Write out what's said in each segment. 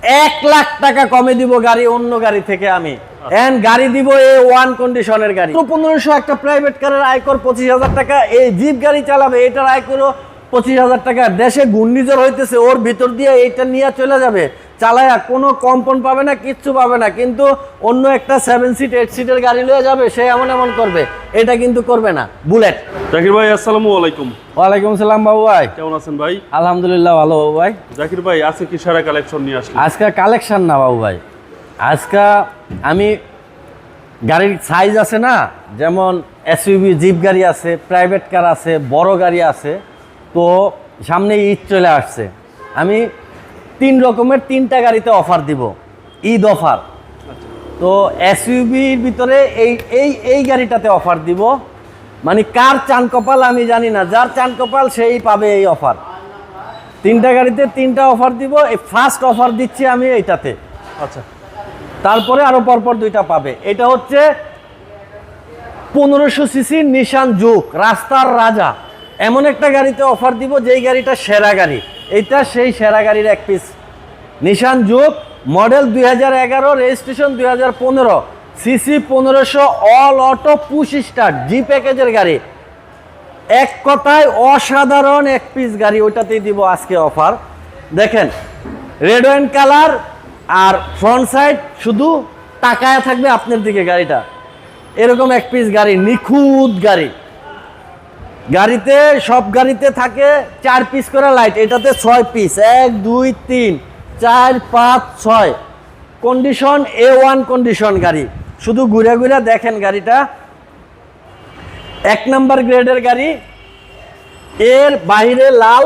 1 লাখ টাকা কমে দিব গাড়ি অন্য গাড়ি থেকে আমি। এন্ড গাড়ি দিব এ ওয়ান কন্ডিশনের গাড়ি। 1500 একটা প্রাইভেট কারের আয়কর 25,000 টাকা, এই জিপ গাড়ি চালাবে এটার আয়করও 25,000 টাকা। দেশে ঘূর্ণিঝড় হইতেছে, ওর ভিতর দিয়ে এইটা নিয়ে চলে যাবে, চালায়া কোনো কম্পন পাবে না, কিচ্ছু পাবে না। কিন্তু অন্য একটা 7 সিট 8 সিটের গাড়ি লয়ে যাবে, সে এমন এমন করবে, এটা কিন্তু করবে না। বুলেট। জাকির ভাই আসসালামু আলাইকুম। ওয়ালাইকুম সালাম বাবু ভাই, কেমন আছেন ভাই? আলহামদুলিল্লাহ ভালো বাবু ভাই। জাকির ভাই আজকে কি সারা কালেকশন নিয়ে আসলেন? আজকে কালেকশন না বাবু ভাই, আজকে আমি গাড়ির সাইজ আছে না, যেমন এসইউভি জিপ গাড়ি আছে, প্রাইভেট কার আছে, বড় গাড়ি আছে। তো সামনে ঈদ চলে আসছে, আমি 3 রকমের 3টা গাড়িতে অফার দিব, ঈদ অফার। তো এসইউভির ভিতরে এই গাড়িটাতে অফার দিব। মানে কার চান কপাল আমি জানি না, যার চান কপাল সেই পাবে এই অফার। 3টা গাড়িতে 3টা অফার দিব। এই ফার্স্ট অফার দিচ্ছি আমি এইটাতে। আচ্ছা, তারপরে আরো পরপর 2টা পাবে। এটা হচ্ছে 1500 সিসি নিশান জুক, রাস্তার রাজা। এমন একটা গাড়িতে অফার দিব যেই গাড়িটা সেরা গাড়ি, এইটা সেই সেরা গাড়ির এক piece. Nissan Juke, model 2011, registration 2015, CC 1500, all auto push start, G প্যাকেজের গাড়ি। এক কথায় অসাধারণ এক পিস গাড়ি, ওইটাতেই দিব আজকে অফার। দেখেন রেড ওয়াইন কালার আর ফ্রন্ট সাইড শুধু তাকায় থাকবে আপনার দিকে গাড়িটা। এরকম এক পিস গাড়ি, নিখুঁত গাড়ি। গাড়িতে সব গাড়িতে থাকে 4 পিস করে লাইট, এটাতে 6 পিস, 1 2 3 4 5 6। কন্ডিশন A1 কন্ডিশন গাড়ি, শুধু ঘুরে ঘুরে দেখেন গাড়িটা। 1 নাম্বার গ্রেডের গাড়ি। এর বাইরে লাল,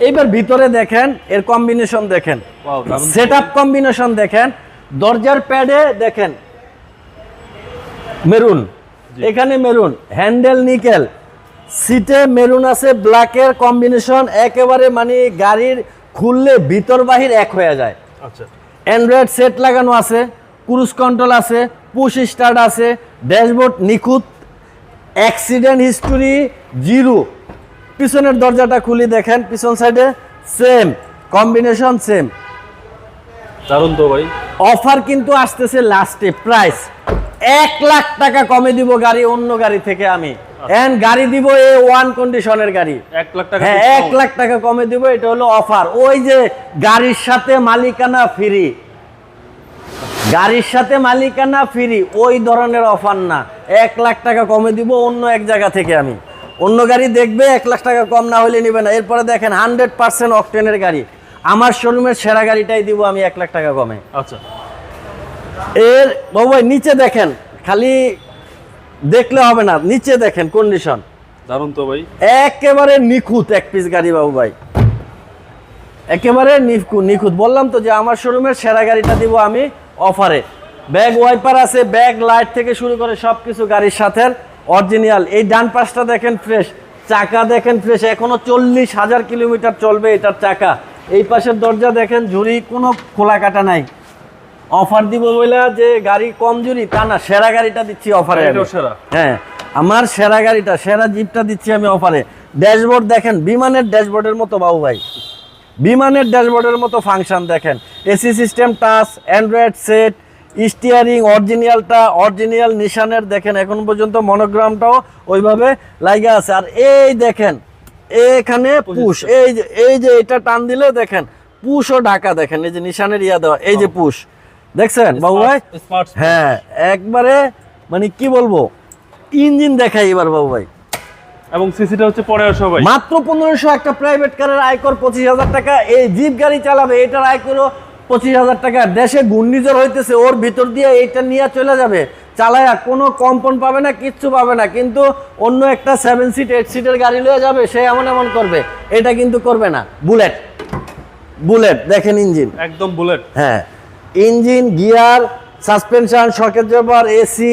এইবার ভিতরে দেখেন এর কম্বিনেশন দেখেন, সেটআপ কম্বিনেশন দেখেন। দরজার প্যাডে দেখেন মেরুন, এখানে মেরুন, হ্যান্ডেল নিকেল, সিটে মেরুন আছে, ব্ল্যাকের কম্বিনেশন একেবারে, মানে গাড়ির খুললে ভিতর বাহির এক হয়ে যায়। আচ্ছা, অ্যান্ড্রয়েড সেট লাগানো আছে, ক্রুজ কন্ট্রোল আছে, পুশ স্টার্ট আছে, ড্যাশবোর্ড নিখুঁত, অ্যাক্সিডেন্ট হিস্টোরি 0। পিছনের দরজাটা খুলি দেখেন, পিছন সাইডে সেম কম্বিনেশন, সেম। দারুণ তো ভাই। অফার কিন্তু আসতেছে লাস্টে, প্রাইস 1 লাখ টাকা কমে দিব গাড়ি অন্য গাড়ি থেকে আমি। এন্ড গাড়ি দিব এ ওয়ান কন্ডিশনের গাড়ি। 1 লাখ টাকা? হ্যাঁ, 1 লাখ টাকা কমে দিব। এটা হলো অফার। ওই যে গাড়ির সাথে মালিকানা ফ্রি, গাড়ির সাথে মালিকানা ফ্রি, ওই ধরনের অফার না। 1 লাখ টাকা কমে দিব অন্য এক জায়গা থেকে আমি। অন্য গাড়ি দেখবে 1 লাখ টাকা কম না হলে নিবে না। এরপরে দেখেন 100% অকটেনের গাড়ি, আমার শোরুমের সেরা গাড়িটাই দিব আমি 1 লাখ টাকা কমে। আচ্ছা, এর বাবু ভাই নিচে দেখেন, খালি দেখলে হবে না, নিচে দেখেন কন্ডিশন। দারুণ তো ভাই, একেবারে নিখুঁত এক পিস গাড়ি বাবু ভাই, একেবারে নিখুঁত। বললাম তো যে আমার শোরুমের সেরা গাড়িটা দিব আমি অফারে। ব্যাগ ওয়াইপার আছে, ব্যাগ লাইট থেকে শুরু করে সবকিছু গাড়ির সাথে অরিজিনাল। এই ডান পাশটা দেখেন ফ্রেশ, চাকা দেখেন ফ্রেশ, এখনো 40,000 কিলোমিটার চলবে এটার চাকা। এই পাশের দরজা দেখেন, ঝুড়ি কোনো খোলা কাটা নাই। অফার দিব বলে যে গাড়ি কম ঝুড়ি তা না, সেরা গাড়িটা দিচ্ছি অফারে। হ্যাঁ, আমার সেরা গাড়িটা, সেরা জিপটা দিচ্ছি আমি অফারে। ড্যাশবোর্ড দেখেন, বিমানের ড্যাশবোর্ডের মতো বাবু ভাই, বিমানের ড্যাশবোর্ডের মতো ফাংশন দেখেন। AC system touch, Android set, steering অরিজিনালটা, অরিজিনাল নিশানের দেখেন, এখন পর্যন্ত মনোগ্রামটাও ওইভাবে লাগা আছে। আর এই দেখেন এখানে পুশ, এই যে এটা টান দিলে দেখেন পুশও ঢাকা, দেখেন এই যে নিশানের ইয়া দেওয়া, এই যে পুশ দেখছেন বাবু ভাই। হ্যাঁ, একবারে মানে কি বলবো, ইঞ্জিন দেখাই এবার বাবু ভাই। এবং সিসিটা হচ্ছে পরে আসো ভাই, মাত্র 1500 একটা প্রাইভেট কারের আয়কর 25,000 টাকা। এই জিপ গাড়ি চালাবে এটার আয়করও 25,000 টাকা। দেশে ঘূর্ণিঝড় হইতেছে, ওর ভিতর দিয়ে এইটা নিয়ে চলে যাবে, চালায়া কোনো কম্পন পাবে না, কিচ্ছু পাবে না। কিন্তু অন্য একটা 7 সিট 8 সিটের গাড়ি লয়ে যাবে, সে এমন এমন করবে, এটা কিন্তু করবে না। বুলেট, বুলেট দেখেন ইঞ্জিন একদম বুলেট। হ্যাঁ, ইঞ্জিন, গিয়ার, সাসপেনশন, শকের জবার, এসি,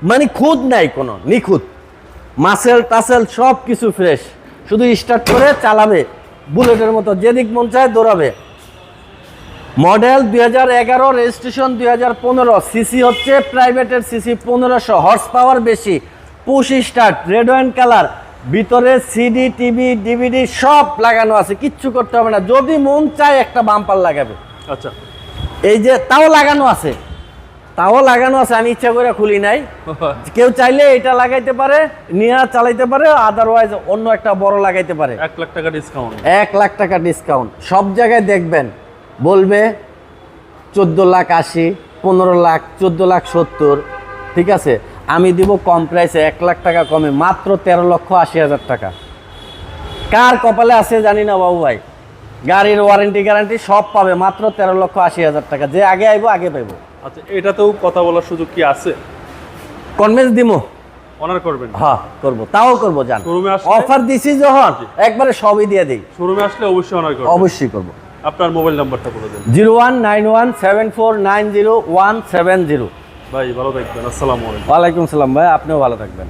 মানে খুঁত নাই কোনো, নিখুঁত। মাসেল টাসেল সব কিছু ফ্রেশ, শুধু স্টার্ট করে চালাবে বুলেটের মতো, যেদিক মন চায় দৌড়াবে। মডেল 2011, রেজিস্ট্রেশন 2015, সিসি হচ্ছে প্রাইভেটের সিসি 1500, হর্স পাওয়ার বেশি, push start, red wine colour, ভিতরে সিডি টিভি ডিভিডি সব লাগানো আছে, কিচ্ছু করতে হবে না। যদি মন চায় একটা বাম্পার লাগাবে, আচ্ছা। এই যে তাও লাগানো আছে, আমি ইচ্ছা করে খুলি নাই। কেউ চাইলে এটা লাগাইতে পারে, নিয়ে চালাইতে পারে, আদারওয়াইজ অন্য একটা বড় লাগাইতে পারে। 1 লাখ টাকা ডিসকাউন্ট। 1 লাখ টাকা ডিসকাউন্ট। সব জায়গায় দেখবেন বলবে 14,80,000, 15 লাখ, 14,70,000, ঠিক আছে। আমি দিব কম প্রাইসে, 1 লাখ টাকা কমে, মাত্র 13,80,000 টাকা। কার কপালে আছে জানি না বাবু ভাই, গাড়ির ওয়ারেন্টি গ্যারান্টি সব পাবে মাত্র 13,80,000 টাকা। যে আগে আইবো আগে পাইবো। আচ্ছা, এটাতেও কথা বলার সুযোগ কি আছে? কনভেন্স দিমো, অনার করবেন? হ্যাঁ করবো, তাও করবো জান। শোরুমে আসলে অফার দিছি যখন একবারে সবই দিয়ে দিই। শোরুমে আসলে অবশ্যই অনার করবেন। অবশ্যই করবো। আপনার মোবাইল নাম্বারটা বলে দেন। 01917490,170। ভাই ভালো থাকবেন, আসসালামু আলাইকুম। ওয়ালাইকুম সালাম ভাই, আপনিও ভালো থাকবেন।